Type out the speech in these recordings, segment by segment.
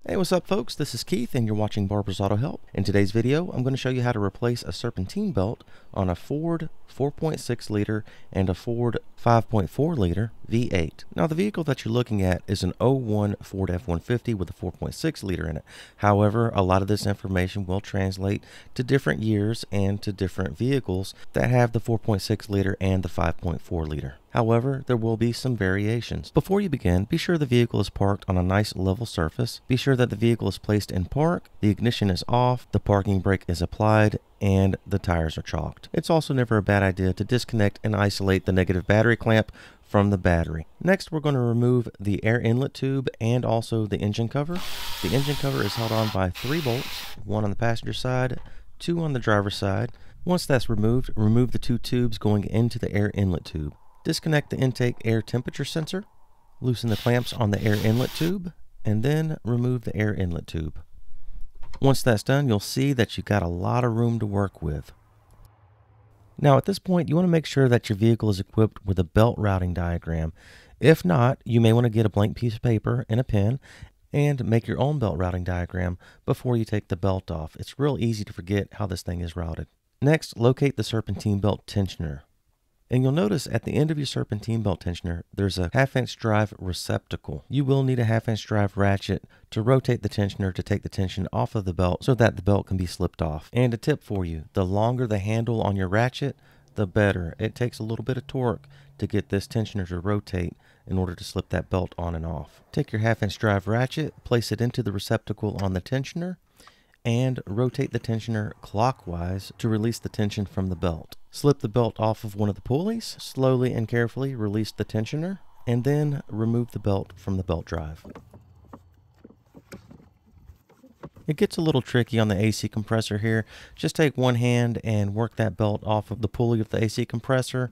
Hey, what's up folks? This is Keith and you're watching Barbour's Auto Help. In today's video, I'm going to show you how to replace a Serpentine belt on a Ford 4.6 liter and a Ford 5.4 liter V8. Now the vehicle that you're looking at is an '01 Ford F-150 with a 4.6 liter in it. However, a lot of this information will translate to different years and to different vehicles that have the 4.6 liter and the 5.4 liter. However, there will be some variations. Before you begin, be sure the vehicle is parked on a nice level surface. Be sure that the vehicle is placed in park, the ignition is off, the parking brake is applied, and the tires are chalked. It's also never a bad idea to disconnect and isolate the negative battery clamp from the battery. Next, we're going to remove the air inlet tube and also the engine cover. The engine cover is held on by 3 bolts, 1 on the passenger side, 2 on the driver's side. Once that's removed, remove the 2 tubes going into the air inlet tube. Disconnect the intake air temperature sensor, loosen the clamps on the air inlet tube, and then remove the air inlet tube. Once that's done, you'll see that you've got a lot of room to work with. Now at this point, you want to make sure that your vehicle is equipped with a belt routing diagram. If not, you may want to get a blank piece of paper and a pen and make your own belt routing diagram before you take the belt off. It's real easy to forget how this thing is routed. Next, locate the Serpentine belt tensioner. And you'll notice at the end of your Serpentine belt tensioner, there's a 1/2-inch drive receptacle. You will need a 1/2-inch drive ratchet to rotate the tensioner to take the tension off of the belt so that the belt can be slipped off. And a tip for you, the longer the handle on your ratchet, the better. It takes a little bit of torque to get this tensioner to rotate in order to slip that belt on and off. Take your 1/2-inch drive ratchet, place it into the receptacle on the tensioner, and rotate the tensioner clockwise to release the tension from the belt. Slip the belt off of one of the pulleys, slowly and carefully release the tensioner, and then remove the belt from the belt drive. It gets a little tricky on the AC compressor here. Just take one hand and work that belt off of the pulley of the AC compressor,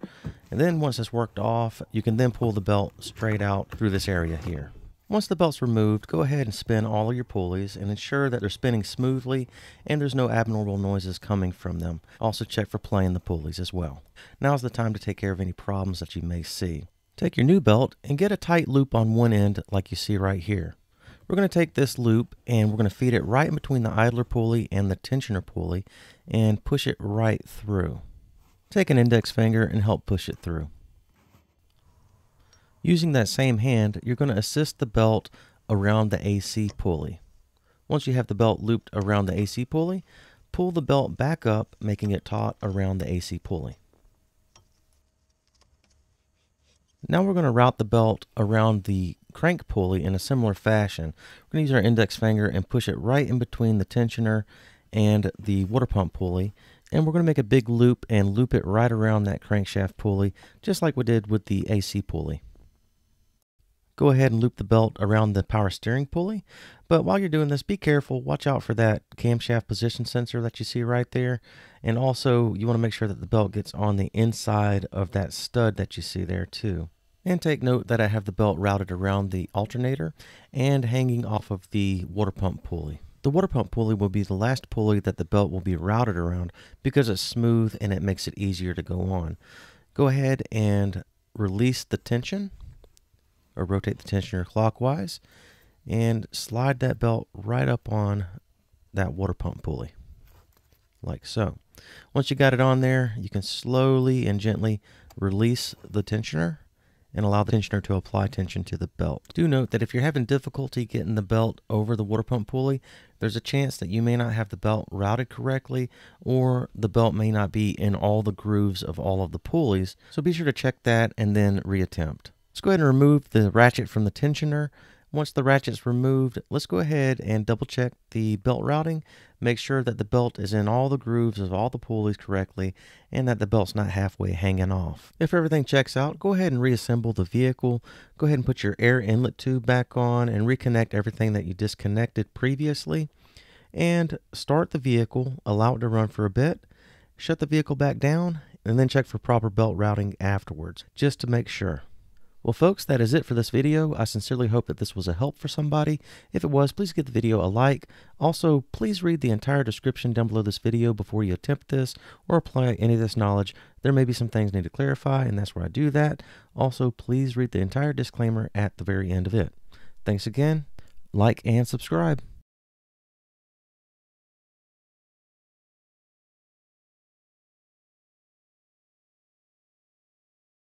and then once it's worked off, you can then pull the belt straight out through this area here. Once the belt's removed, go ahead and spin all of your pulleys and ensure that they're spinning smoothly and there's no abnormal noises coming from them. Also check for play in the pulleys as well. Now's the time to take care of any problems that you may see. Take your new belt and get a tight loop on one end like you see right here. We're going to take this loop and we're going to feed it right in between the idler pulley and the tensioner pulley and push it right through. Take an index finger and help push it through. Using that same hand, you're going to assist the belt around the AC pulley. Once you have the belt looped around the AC pulley, pull the belt back up, making it taut around the AC pulley. Now we're going to route the belt around the crank pulley in a similar fashion. We're going to use our index finger and push it right in between the tensioner and the water pump pulley. And we're going to make a big loop and loop it right around that crankshaft pulley, just like we did with the AC pulley. Go ahead and loop the belt around the power steering pulley, but while you're doing this, be careful. Watch out for that camshaft position sensor that you see right there, and also you want to make sure that the belt gets on the inside of that stud that you see there too. And take note that I have the belt routed around the alternator and hanging off of the water pump pulley. The water pump pulley will be the last pulley that the belt will be routed around because it's smooth and it makes it easier to go on. Go ahead and release the tension, or rotate the tensioner clockwise, and slide that belt right up on that water pump pulley, like so. Once you got it on there, you can slowly and gently release the tensioner and allow the tensioner to apply tension to the belt. Do note that if you're having difficulty getting the belt over the water pump pulley, there's a chance that you may not have the belt routed correctly, or the belt may not be in all the grooves of all of the pulleys, so be sure to check that and then reattempt. Let's go ahead and remove the ratchet from the tensioner. Once the ratchet's removed, let's go ahead and double check the belt routing. Make sure that the belt is in all the grooves of all the pulleys correctly and that the belt's not halfway hanging off. If everything checks out, go ahead and reassemble the vehicle. Go ahead and put your air inlet tube back on and reconnect everything that you disconnected previously. And start the vehicle, allow it to run for a bit, shut the vehicle back down, and then check for proper belt routing afterwards, just to make sure. Well folks, that is it for this video. I sincerely hope that this was a help for somebody. If it was, please give the video a like. Also, please read the entire description down below this video before you attempt this or apply any of this knowledge. There may be some things I need to clarify, and that's where I do that. Also, please read the entire disclaimer at the very end of it. Thanks again. like and subscribe.